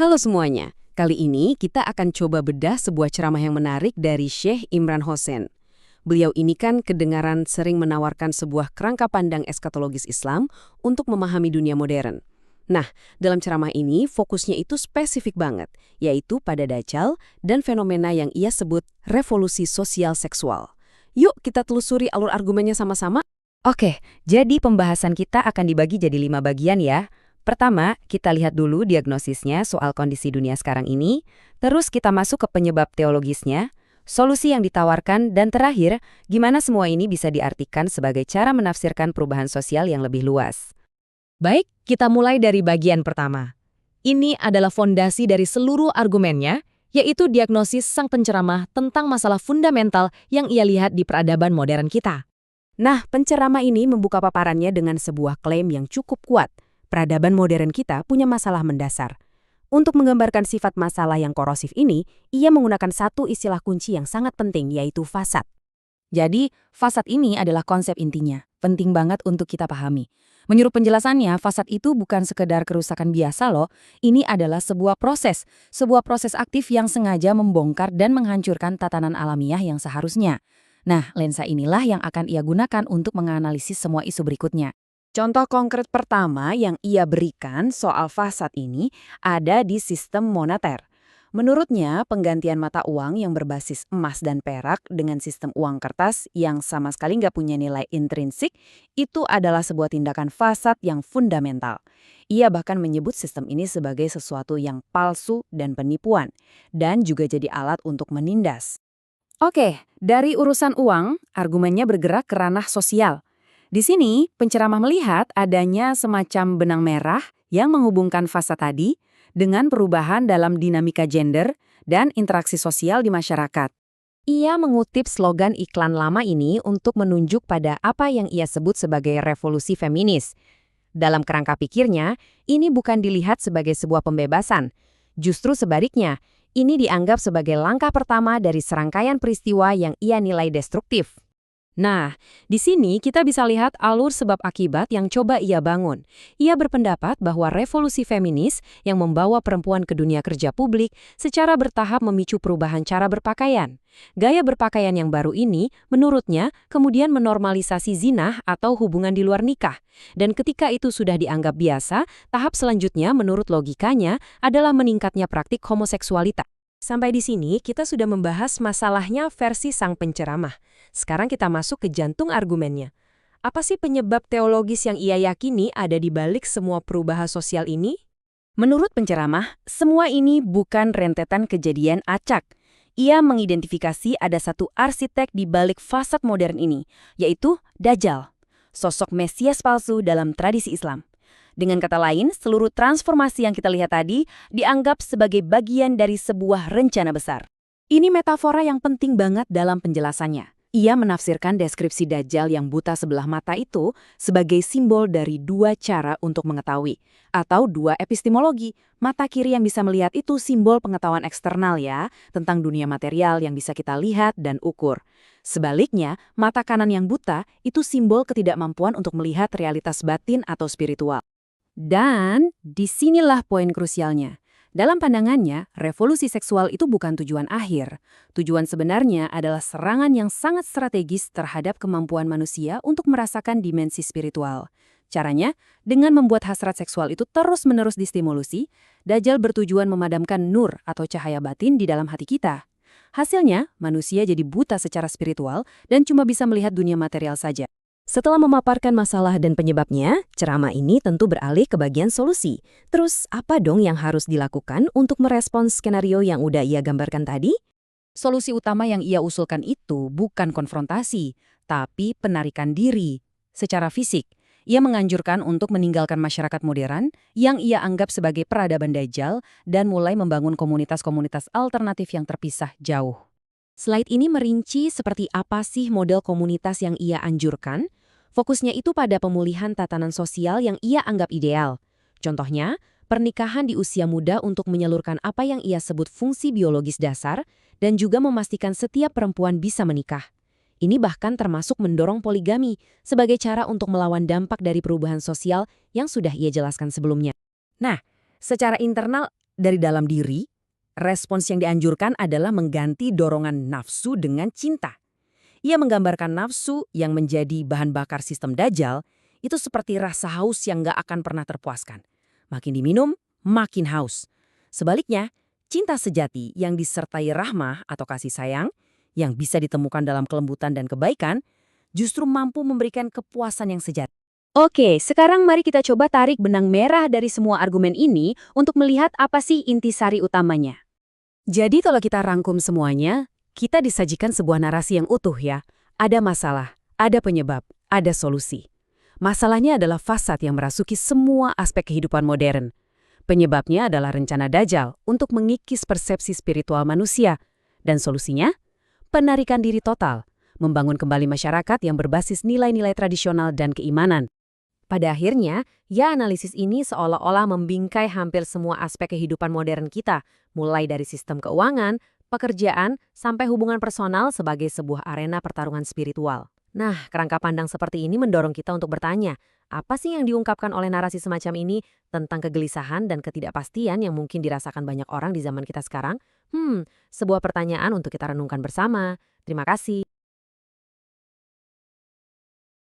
Halo semuanya, kali ini kita akan coba bedah sebuah ceramah yang menarik dari Syekh Imran Hosein. Beliau ini kan kedengaran sering menawarkan sebuah kerangka pandang eskatologis Islam untuk memahami dunia modern. Nah, dalam ceramah ini fokusnya itu spesifik banget, yaitu pada Dajjal dan fenomena yang ia sebut revolusi sosial seksual. Yuk kita telusuri alur argumennya sama-sama. Oke, jadi pembahasan kita akan dibagi jadi 5 bagian ya. Pertama, kita lihat dulu diagnosisnya soal kondisi dunia sekarang ini, terus kita masuk ke penyebab teologisnya, solusi yang ditawarkan, dan terakhir, gimana semua ini bisa diartikan sebagai cara menafsirkan perubahan sosial yang lebih luas. Baik, kita mulai dari bagian pertama. Ini adalah fondasi dari seluruh argumennya, yaitu diagnosis sang penceramah tentang masalah fundamental yang ia lihat di peradaban modern kita. Nah, penceramah ini membuka paparannya dengan sebuah klaim yang cukup kuat. Peradaban modern kita punya masalah mendasar. Untuk menggambarkan sifat masalah yang korosif ini, ia menggunakan satu istilah kunci yang sangat penting, yaitu fasad. Jadi, fasad ini adalah konsep intinya, penting banget untuk kita pahami. Menurut penjelasannya, fasad itu bukan sekedar kerusakan biasa loh, ini adalah sebuah proses aktif yang sengaja membongkar dan menghancurkan tatanan alamiah yang seharusnya. Nah, lensa inilah yang akan ia gunakan untuk menganalisis semua isu berikutnya. Contoh konkret pertama yang ia berikan soal fasad ini ada di sistem moneter. Menurutnya, penggantian mata uang yang berbasis emas dan perak dengan sistem uang kertas yang sama sekali nggak punya nilai intrinsik itu adalah sebuah tindakan fasad yang fundamental. Ia bahkan menyebut sistem ini sebagai sesuatu yang palsu dan penipuan, dan juga jadi alat untuk menindas. Oke, dari urusan uang, argumennya bergerak ke ranah sosial. Di sini, penceramah melihat adanya semacam benang merah yang menghubungkan fasa tadi dengan perubahan dalam dinamika gender dan interaksi sosial di masyarakat. Ia mengutip slogan iklan lama ini untuk menunjuk pada apa yang ia sebut sebagai revolusi feminis. Dalam kerangka pikirnya, ini bukan dilihat sebagai sebuah pembebasan. Justru sebaliknya, ini dianggap sebagai langkah pertama dari serangkaian peristiwa yang ia nilai destruktif. Nah, di sini kita bisa lihat alur sebab akibat yang coba ia bangun. Ia berpendapat bahwa revolusi feminis yang membawa perempuan ke dunia kerja publik secara bertahap memicu perubahan cara berpakaian. Gaya berpakaian yang baru ini, menurutnya, kemudian menormalisasi zina atau hubungan di luar nikah. Dan ketika itu sudah dianggap biasa, tahap selanjutnya menurut logikanya adalah meningkatnya praktik homoseksualitas. Sampai di sini kita sudah membahas masalahnya versi sang penceramah. Sekarang kita masuk ke jantung argumennya. Apa sih penyebab teologis yang ia yakini ada di balik semua perubahan sosial ini? Menurut penceramah, semua ini bukan rentetan kejadian acak. Ia mengidentifikasi ada satu arsitek di balik fasad modern ini, yaitu Dajjal, sosok Mesias palsu dalam tradisi Islam. Dengan kata lain, seluruh transformasi yang kita lihat tadi dianggap sebagai bagian dari sebuah rencana besar. Ini metafora yang penting banget dalam penjelasannya. Ia menafsirkan deskripsi Dajjal yang buta sebelah mata itu sebagai simbol dari dua cara untuk mengetahui, atau dua epistemologi. Mata kiri yang bisa melihat itu simbol pengetahuan eksternal ya, tentang dunia material yang bisa kita lihat dan ukur. Sebaliknya, mata kanan yang buta itu simbol ketidakmampuan untuk melihat realitas batin atau spiritual. Dan disinilah poin krusialnya. Dalam pandangannya, revolusi seksual itu bukan tujuan akhir. Tujuan sebenarnya adalah serangan yang sangat strategis terhadap kemampuan manusia untuk merasakan dimensi spiritual. Caranya, dengan membuat hasrat seksual itu terus-menerus distimulusi, Dajjal bertujuan memadamkan nur atau cahaya batin di dalam hati kita. Hasilnya, manusia jadi buta secara spiritual dan cuma bisa melihat dunia material saja. Setelah memaparkan masalah dan penyebabnya, ceramah ini tentu beralih ke bagian solusi. Terus, apa dong yang harus dilakukan untuk merespons skenario yang udah ia gambarkan tadi? Solusi utama yang ia usulkan itu bukan konfrontasi, tapi penarikan diri. Secara fisik, ia menganjurkan untuk meninggalkan masyarakat modern yang ia anggap sebagai peradaban Dajjal dan mulai membangun komunitas-komunitas alternatif yang terpisah jauh. Slide ini merinci seperti apa sih model komunitas yang ia anjurkan. Fokusnya itu pada pemulihan tatanan sosial yang ia anggap ideal. Contohnya, pernikahan di usia muda untuk menyalurkan apa yang ia sebut fungsi biologis dasar dan juga memastikan setiap perempuan bisa menikah. Ini bahkan termasuk mendorong poligami sebagai cara untuk melawan dampak dari perubahan sosial yang sudah ia jelaskan sebelumnya. Nah, secara internal dari dalam diri, respons yang dianjurkan adalah mengganti dorongan nafsu dengan cinta. Ia menggambarkan nafsu yang menjadi bahan bakar sistem Dajjal itu seperti rasa haus yang gak akan pernah terpuaskan. Makin diminum, makin haus. Sebaliknya, cinta sejati yang disertai rahmah atau kasih sayang, yang bisa ditemukan dalam kelembutan dan kebaikan, justru mampu memberikan kepuasan yang sejati. Oke, sekarang mari kita coba tarik benang merah dari semua argumen ini untuk melihat apa sih intisari utamanya. Jadi kalau kita rangkum semuanya, kita disajikan sebuah narasi yang utuh ya. Ada masalah, ada penyebab, ada solusi. Masalahnya adalah fasad yang merasuki semua aspek kehidupan modern. Penyebabnya adalah rencana Dajjal untuk mengikis persepsi spiritual manusia. Dan solusinya? Penarikan diri total, membangun kembali masyarakat yang berbasis nilai-nilai tradisional dan keimanan. Pada akhirnya, ya analisis ini seolah-olah membingkai hampir semua aspek kehidupan modern kita, mulai dari sistem keuangan, pekerjaan, sampai hubungan personal sebagai sebuah arena pertarungan spiritual. Nah, kerangka pandang seperti ini mendorong kita untuk bertanya, apa sih yang diungkapkan oleh narasi semacam ini tentang kegelisahan dan ketidakpastian yang mungkin dirasakan banyak orang di zaman kita sekarang? Sebuah pertanyaan untuk kita renungkan bersama. Terima kasih.